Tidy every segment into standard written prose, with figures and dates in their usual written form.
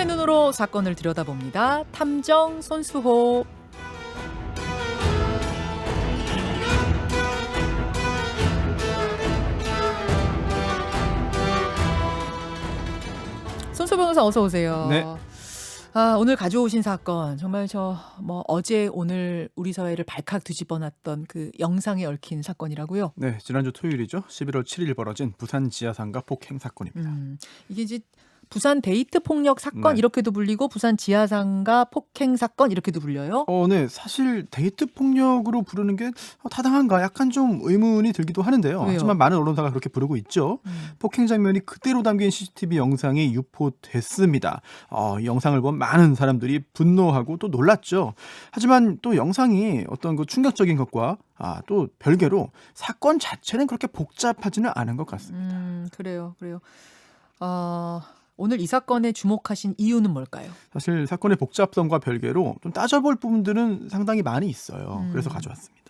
탐정의 눈으로 사건을 들여다봅니다. 탐정 손수호. 손수호 변호사 어서 오세요. 네. 오늘 가져오신 사건 정말 어제 오늘 우리 사회를 발칵 뒤집어놨던 그 영상에 얽힌 사건이라고요. 네, 지난주 토요일이죠. 11월 7일 벌어진 부산 지하상가 폭행 사건입니다. 이게 이제 부산 데이트 폭력 사건 네. 이렇게도 불리고 부산 지하상가 폭행 사건 이렇게도 불려요. 네, 사실 데이트 폭력으로 부르는 게 타당한가 약간 좀 의문이 들기도 하는데요. 왜요? 하지만 많은 언론사가 그렇게 부르고 있죠. 폭행 장면이 그대로 담긴 CCTV 영상이 유포됐습니다. 이 영상을 본 많은 사람들이 분노하고 또 놀랐죠. 하지만 또 영상이 어떤 그 충격적인 것과 또 별개로 사건 자체는 그렇게 복잡하지는 않은 것 같습니다. 그래요. 오늘 이 사건에 주목하신 이유는 뭘까요? 사실 사건의 복잡성과 별개로 좀 따져볼 부분들은 상당히 많이 있어요. 그래서 가져왔습니다.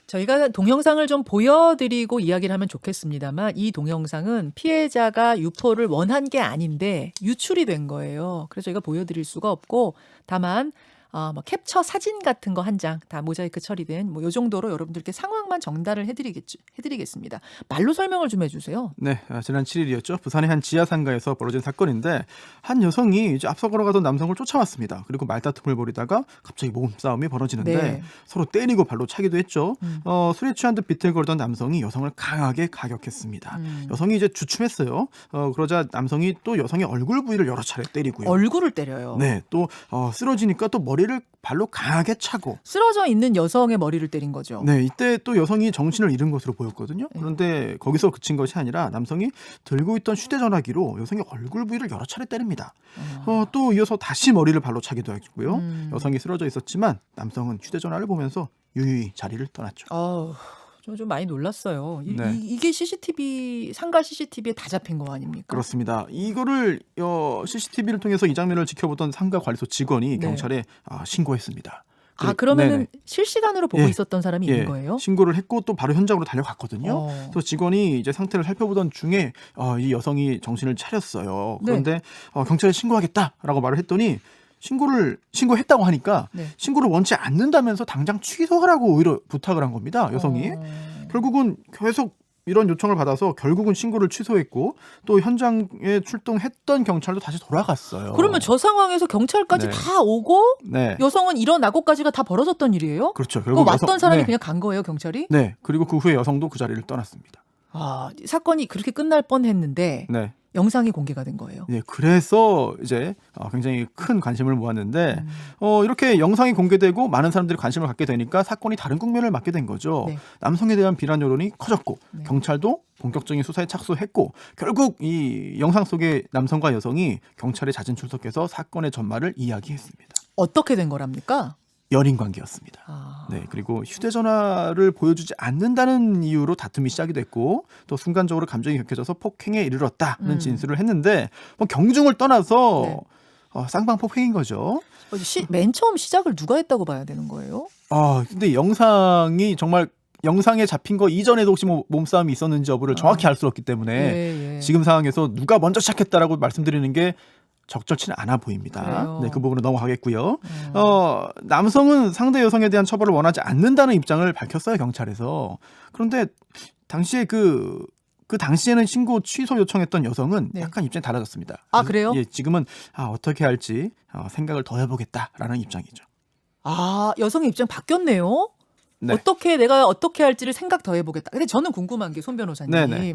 저희가 동영상을 좀 보여드리고 이야기를 하면 좋겠습니다만 이 동영상은 피해자가 유포를 원한 게 아닌데 유출이 된 거예요. 그래서 저희가 보여드릴 수가 없고 다만 캡처 사진 같은 거 한 장 다 모자이크 처리된 요 정도로 여러분들께 상황만 전달을 해드리겠습니다. 말로 설명을 좀 해주세요. 네, 지난 7일이었죠. 부산의 한 지하상가에서 벌어진 사건인데 한 여성이 이제 앞서 걸어가던 남성을 쫓아왔습니다. 그리고 말다툼을 벌이다가 갑자기 몸싸움이 벌어지는데 네. 서로 때리고 발로 차기도 했죠. 술에 취한 듯 비틀거리던 남성이 여성을 강하게 가격했습니다. 여성이 이제 주춤했어요. 그러자 남성이 또 여성의 얼굴 부위를 여러 차례 때리고요. 얼굴을 때려요. 네, 또 쓰러지니까 또 머리를 발로 강하게 차고. 쓰러져 있는 여성의 머리를 때린 거죠. 네, 이때 또 여성이 정신을 잃은 것으로 보였거든요. 그런데 거기서 그친 것이 아니라 남성이 들고 있던 휴대전화기로 여성의 얼굴 부위를 여러 차례 때립니다. 또 이어서 다시 머리를 발로 차기도 했고요. 여성이 쓰러져 있었지만 남성은 휴대전화를 보면서 유유히 자리를 떠났죠. 좀 많이 놀랐어요. 네. 이게 상가 CCTV에 다 잡힌 거 아닙니까? 그렇습니다. 이거를 CCTV를 통해서 이 장면을 지켜보던 상가 관리소 직원이 네. 경찰에 신고했습니다. 그러면은 네네. 실시간으로 보고 예. 있었던 사람이 있는 거예요? 신고를 했고 또 바로 현장으로 달려갔거든요. 또 또 직원이 이제 상태를 살펴보던 중에 이 여성이 정신을 차렸어요. 그런데 경찰에 신고하겠다라고 말을 했더니 신고했다고 하니까 네. 신고를 원치 않는다면서 당장 취소하라고 오히려 부탁을 한 겁니다. 여성이. 결국은 계속 이런 요청을 받아서 결국은 신고를 취소했고 또 현장에 출동했던 경찰도 다시 돌아갔어요. 그러면 저 상황에서 경찰까지 네. 다 오고 네. 여성은 일어나고까지가 다 벌어졌던 일이에요? 그렇죠. 그 왔던 사람이 네. 그냥 간 거예요, 경찰이? 네. 그리고 그 후에 여성도 그 자리를 떠났습니다. 사건이 그렇게 끝날 뻔했는데 네. 영상이 공개가 된 거예요. 네, 그래서 이제 굉장히 큰 관심을 모았는데 이렇게 영상이 공개되고 많은 사람들이 관심을 갖게 되니까 사건이 다른 국면을 맞게 된 거죠. 네. 남성에 대한 비난 여론이 커졌고 경찰도 본격적인 수사에 착수했고 결국 이 영상 속의 남성과 여성이 경찰에 잦은 출석해서 사건의 전말을 이야기했습니다. 어떻게 된 거랍니까? 연인 관계였습니다. 네, 그리고 휴대전화를 보여주지 않는다는 이유로 다툼이 시작이 됐고 또 순간적으로 감정이 격해져서 폭행에 이르렀다는 진술을 했는데 경중을 떠나서 쌍방폭행인 거죠. 맨 처음 시작을 누가 했다고 봐야 되는 거예요? 근데 영상이 정말 영상에 잡힌 거 이전에도 혹시 몸싸움이 있었는지 여부를 정확히 알 수 없기 때문에 지금 상황에서 누가 먼저 시작했다라고 말씀드리는 게 적절치는 않아 보입니다. 그래요. 네, 그 부분은 넘어가겠고요. 남성은 상대 여성에 대한 처벌을 원하지 않는다는 입장을 밝혔어요, 경찰에서. 그런데 당시에 그 당시에는 신고 취소 요청했던 여성은 약간 입장이 달라졌습니다. 그래요? 예, 지금은 어떻게 할지 생각을 더 해보겠다라는 입장이죠. 여성의 입장 바뀌었네요. 네. 내가 어떻게 할지를 생각 더 해보겠다. 근데 저는 궁금한 게 손 변호사님. 네네.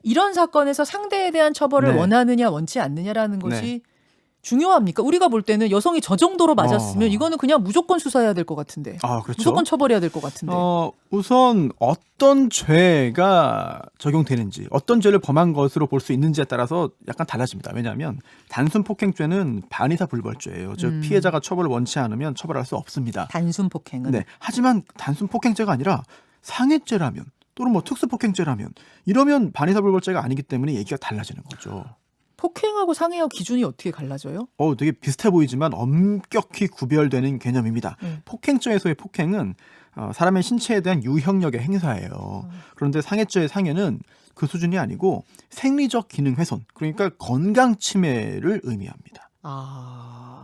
이런 사건에서 상대에 대한 처벌을 원하느냐 원치 않느냐라는 것이 중요합니까? 우리가 볼 때는 여성이 저 정도로 맞았으면 이거는 그냥 무조건 수사해야 될 것 같은데. 그렇죠. 무조건 처벌해야 될 것 같은데. 우선 어떤 죄가 적용되는지 어떤 죄를 범한 것으로 볼 수 있는지에 따라서 약간 달라집니다. 왜냐하면 단순 폭행죄는 반의사 불벌죄예요. 즉 피해자가 처벌을 원치 않으면 처벌할 수 없습니다. 단순 폭행은. 네. 하지만 단순 폭행죄가 아니라 상해죄라면 또는 특수폭행죄라면 이러면 반의사 불벌죄가 아니기 때문에 얘기가 달라지는 거죠. 폭행하고 상해하고 기준이 어떻게 갈라져요? 되게 비슷해 보이지만 엄격히 구별되는 개념입니다. 폭행죄에서의 폭행은 사람의 신체에 대한 유형력의 행사예요. 그런데 상해죄의 상해는 그 수준이 아니고 생리적 기능 훼손, 그러니까 건강 침해를 의미합니다.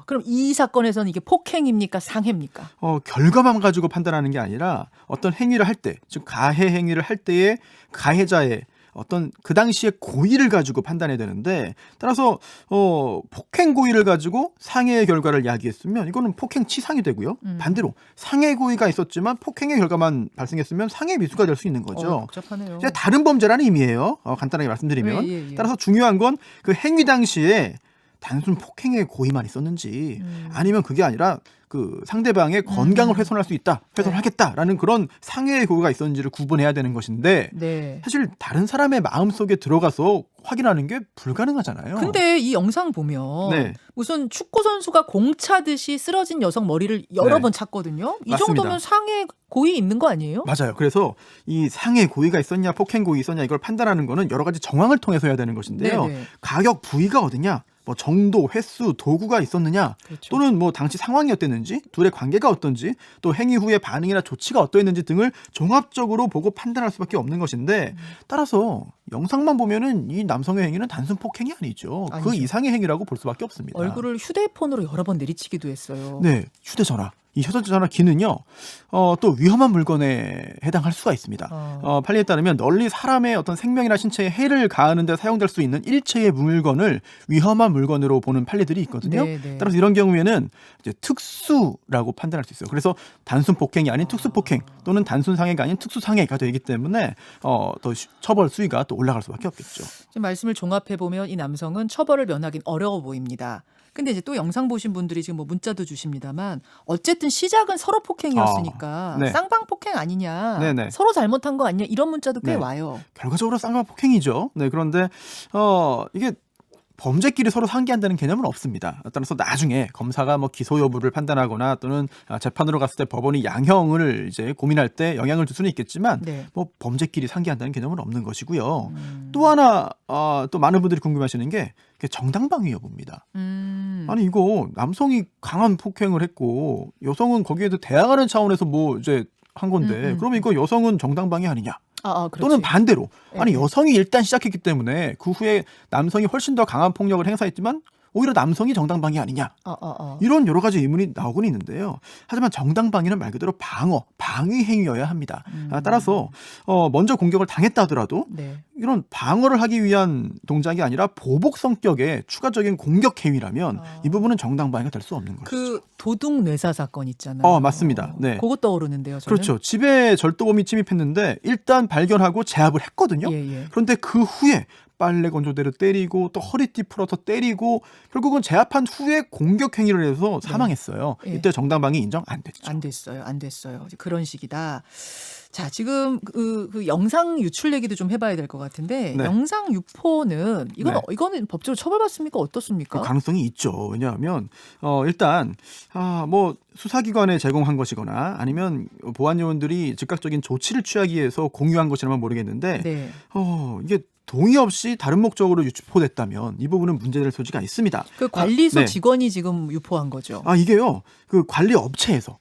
그럼 이 사건에서는 이게 폭행입니까? 상해입니까? 결과만 가지고 판단하는 게 아니라 어떤 행위를 할 때, 즉 가해 행위를 할 때의 가해자의 어떤 그 당시의 고의를 가지고 판단해야 되는데, 따라서 폭행 고의를 가지고 상해의 결과를 야기했으면 이거는 폭행치상이 되고요. 반대로 상해 고의가 있었지만 폭행의 결과만 발생했으면 상해 미수가 될 수 있는 거죠. 복잡하네요. 이제 다른 범죄라는 의미예요. 간단하게 말씀드리면. 예. 따라서 중요한 건 그 행위 당시에 단순 폭행의 고의만 있었는지 아니면 그게 아니라 그 상대방의 건강을 훼손할 수 있다, 훼손하겠다라는 그런 상해의 고의가 있었는지를 구분해야 되는 것인데, 네. 사실 다른 사람의 마음속에 들어가서 확인하는 게 불가능하잖아요. 근데 이 영상 보면 네. 무슨 축구 선수가 공 차듯이 쓰러진 여성 머리를 여러 네. 번 찼거든요. 이 맞습니다. 정도면 상해 고의 있는 거 아니에요? 맞아요. 그래서 이 상해 고의가 있었냐, 폭행 고의 있었냐 이걸 판단하는 거는 여러 가지 정황을 통해서 해야 되는 것인데요. 네네. 가격 부위가 어디냐, 뭐 정도, 횟수, 도구가 있었느냐, 그렇죠. 또는 뭐 당시 상황이 어땠는지, 둘의 관계가 어떤지, 또 행위 후의 반응이나 조치가 어떠했는지 등을 종합적으로 보고 판단할 수밖에 없는 것인데, 따라서 영상만 보면은 이 남성의 행위는 단순 폭행이 아니죠. 그 아니죠. 이상의 행위라고 볼 수밖에 없습니다. 얼굴을 휴대폰으로 여러 번 내리치기도 했어요. 네, 휴대전화. 이 휴대전화 기는요, 또 위험한 물건에 해당할 수가 있습니다. 판례에 따르면 널리 사람의 어떤 생명이나 신체에 해를 가하는 데 사용될 수 있는 일체의 물건을 위험한 물건으로 보는 판례들이 있거든요. 네네. 따라서 이런 경우에는 이제 특수라고 판단할 수 있어요. 그래서 단순 폭행이 아닌 특수 폭행, 또는 단순 상해가 아닌 특수 상해가 되기 때문에 더 처벌 수위가 또 올라갈 수밖에 없겠죠. 지금 말씀을 종합해 보면 이 남성은 처벌을 면하긴 어려워 보입니다. 근데 이제 또 영상 보신 분들이 지금 뭐 문자도 주십니다만, 어쨌든 시작은 서로 폭행이었으니까 네. 쌍방 폭행 아니냐, 네네. 서로 잘못한 거 아니냐, 이런 문자도 꽤 네. 와요. 결과적으로 쌍방 폭행이죠. 네, 그런데 이게 범죄끼리 서로 상기한다는 개념은 없습니다. 따라서 나중에 검사가 뭐 기소 여부를 판단하거나 또는 재판으로 갔을 때 법원이 양형을 이제 고민할 때 영향을 줄 수는 있겠지만, 네. 뭐 범죄끼리 상기한다는 개념은 없는 것이고요. 또 하나 또 많은 분들이 궁금하시는 게 정당방위 여부입니다. 아니 이거 남성이 강한 폭행을 했고 여성은 거기에도 대항하는 차원에서 뭐 이제 한 건데, 그러면 이거 여성은 정당방위 아니냐? 그렇지. 또는 반대로, 아니 네. 여성이 일단 시작했기 때문에 그 후에 남성이 훨씬 더 강한 폭력을 행사했지만 오히려 남성이 정당방위 아니냐, 이런 여러 가지 의문이 나오곤 있는데요. 하지만 정당방위는 말 그대로 방위 행위여야 합니다. 따라서 먼저 공격을 당했다 하더라도 네. 이런 방어를 하기 위한 동작이 아니라 보복 성격의 추가적인 공격 행위라면 이 부분은 정당방위가 될 수 없는 것이죠. 그 도둑 뇌사 사건 있잖아요. 맞습니다. 네. 그거 떠오르는데요. 저는. 그렇죠. 집에 절도범이 침입했는데 일단 발견하고 제압을 했거든요. 예. 그런데 그 후에 빨래 건조대로 때리고 또 허리띠 풀어서 때리고 결국은 제압한 후에 공격 행위를 해서 사망했어요. 예. 이때 정당방위 인정 안 됐죠. 안 됐어요. 이제 그런 식이다. 자, 지금 그 영상 유출 얘기도 좀 해봐야 될 것 같은데, 네. 영상 유포는 이거는 법적으로 처벌받습니까? 어떻습니까? 그 가능성이 있죠. 왜냐하면 일단 뭐 수사기관에 제공한 것이거나 아니면 보안 요원들이 즉각적인 조치를 취하기 위해서 공유한 것이라면 모르겠는데, 네. 이게 동의 없이 다른 목적으로 유포됐다면 이 부분은 문제될 소지가 있습니다. 그 관리소 네. 직원이 지금 유포한 거죠. 이게요. 그 관리 업체에서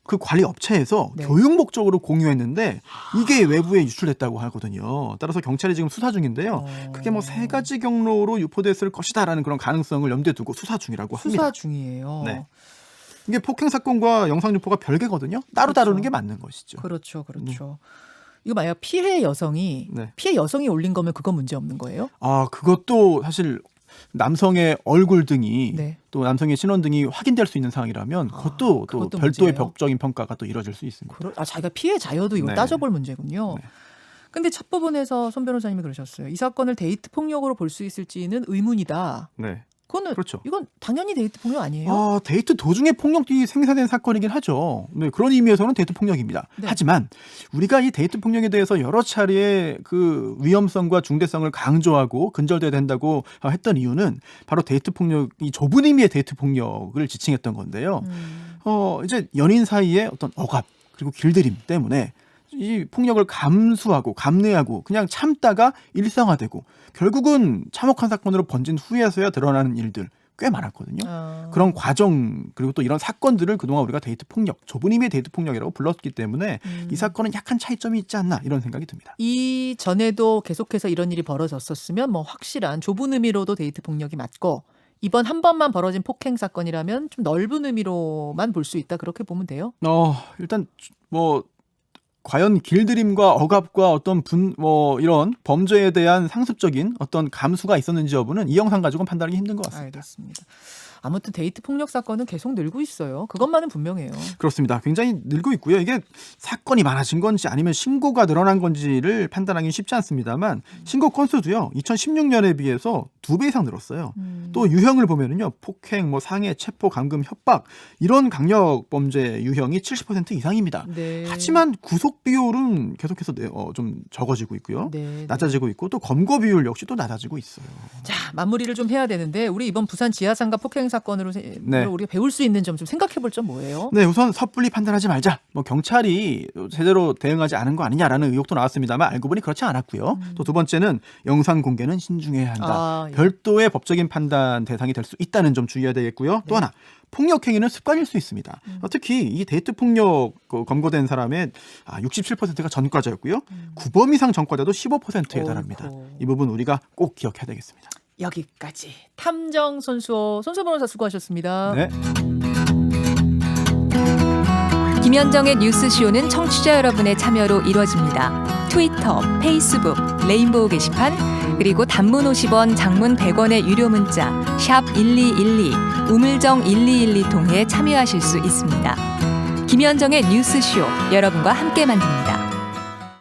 네. 교육 목적으로 공유했는데 이게 외부에 유출됐다고 하거든요. 따라서 경찰이 지금 수사 중인데요. 그게 뭐 3가지 경로로 유포됐을 것이다라는 그런 가능성을 염두에 두고 수사 중이라고 합니다. 수사 중이에요. 네. 이게 폭행 사건과 영상 유포가 별개거든요. 따로 그렇죠. 다루는 게 맞는 것이죠. 그렇죠. 이거 만약 피해 여성이 올린 거면 그건 문제 없는 거예요? 그것도 사실 남성의 얼굴 등이 네. 또 남성의 신원 등이 확인될 수 있는 상황이라면 그것도 또 그것도 별도의 문제예요? 법적인 평가가 또 이루어질 수 있습니다. 자기가 피해 자여도 이거 네. 따져볼 문제군요. 네. 근데 첫 부분에서 손 변호사님이 그러셨어요. 이 사건을 데이트 폭력으로 볼 수 있을지는 의문이다. 네. 그거는 그렇죠. 이건 당연히 데이트 폭력 아니에요? 데이트 도중에 폭력이 생사된 사건이긴 하죠. 네, 그런 의미에서는 데이트 폭력입니다. 네. 하지만 우리가 이 데이트 폭력에 대해서 여러 차례 그 위험성과 중대성을 강조하고 근절돼야 된다고 했던 이유는 바로 데이트 폭력이 좁은 의미의 데이트 폭력을 지칭했던 건데요. 이제 연인 사이의 어떤 억압 그리고 길들임 때문에 이 폭력을 감수하고 감내하고 그냥 참다가 일상화되고 결국은 참혹한 사건으로 번진 후에서야 드러나는 일들 꽤 많았거든요. 그런 과정 그리고 또 이런 사건들을 그동안 우리가 데이트 폭력, 좁은 의미의 데이트 폭력이라고 불렀기 때문에 이 사건은 약간 차이점이 있지 않나 이런 생각이 듭니다. 이 전에도 계속해서 이런 일이 벌어졌었으면 뭐 확실한 좁은 의미로도 데이트 폭력이 맞고 이번 한 번만 벌어진 폭행 사건이라면 좀 넓은 의미로만 볼 수 있다. 그렇게 보면 돼요. 일단 뭐 과연 길들임과 억압과 어떤 이런 범죄에 대한 상습적인 어떤 감수가 있었는지 여부는 이 영상 가지고는 판단하기 힘든 것 같습니다. 알겠습니다. 아무튼 데이트 폭력 사건은 계속 늘고 있어요. 그것만은 분명해요. 그렇습니다. 굉장히 늘고 있고요. 이게 사건이 많아진 건지 아니면 신고가 늘어난 건지를 판단하기 쉽지 않습니다만 신고 건수도요. 2016년에 비해서 2배 이상 늘었어요. 또 유형을 보면은요. 폭행, 상해, 체포, 감금, 협박 이런 강력 범죄 유형이 70% 이상입니다. 네. 하지만 구속 비율은 계속해서 좀 적어지고 있고요. 네. 낮아지고 있고 또 검거 비율 역시 또 낮아지고 있어요. 자, 마무리를 좀 해야 되는데 우리 이번 부산 지하상가 폭행 사건으로 네. 우리가 배울 수 있는 점 좀 생각해 볼 점 뭐예요? 네, 우선 섣불리 판단하지 말자. 경찰이 제대로 대응하지 않은 거 아니냐라는 의혹도 나왔습니다만 알고 보니 그렇지 않았고요. 또 두 번째는 영상 공개는 신중해야 한다. 예. 별도의 법적인 판단 대상이 될 수 있다는 점 주의해야 되겠고요. 또 하나. 폭력 행위는 습관일 수 있습니다. 특히 이 데이트 폭력 검거된 사람의 67%가 전과자였고요. 구범 이상 전과자도 15%에 달합니다. 이 부분 우리가 꼭 기억해야 되겠습니다. 여기까지 탐정 손수호 변호사 수고하셨습니다. 네. 김현정의 뉴스쇼는 청취자 여러분의 참여로 이루어집니다. 트위터, 페이스북, 레인보우 게시판, 그리고 단문 50원, 장문 100원의 유료 문자 샵 1212, 우물정 1212 통해 참여하실 수 있습니다. 김현정의 뉴스쇼, 여러분과 함께 만듭니다.